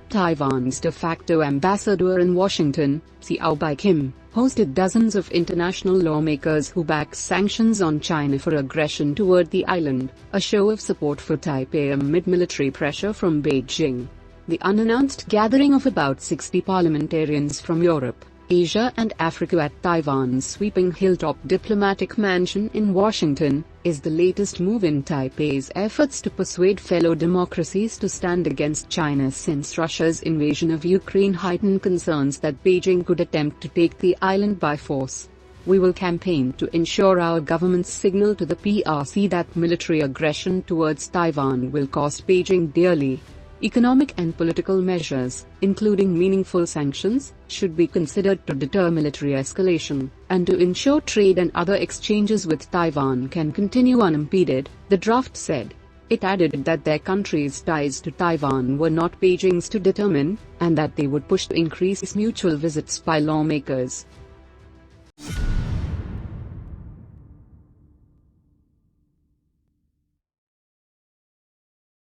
Taiwan's de facto ambassador in Washington, Xiao Kim, hosted dozens of international lawmakers who back sanctions on China for aggression toward the island, a show of support for Taipei amid military pressure from Beijing. The unannounced gathering of about 60 parliamentarians from Europe, Asia and Africa at Taiwan's sweeping hilltop diplomatic mansion in Washington, is the latest move in Taipei's efforts to persuade fellow democracies to stand against China since Russia's invasion of Ukraine heightened concerns that Beijing could attempt to take the island by force. We will campaign to ensure our government's signal to the PRC that military aggression towards Taiwan will cost Beijing dearly. Economic and political measures, including meaningful sanctions, should be considered to deter military escalation, and to ensure trade and other exchanges with Taiwan can continue unimpeded, the draft said. It added that their country's ties to Taiwan were not Beijing's to determine, and that they would push to increase mutual visits by lawmakers.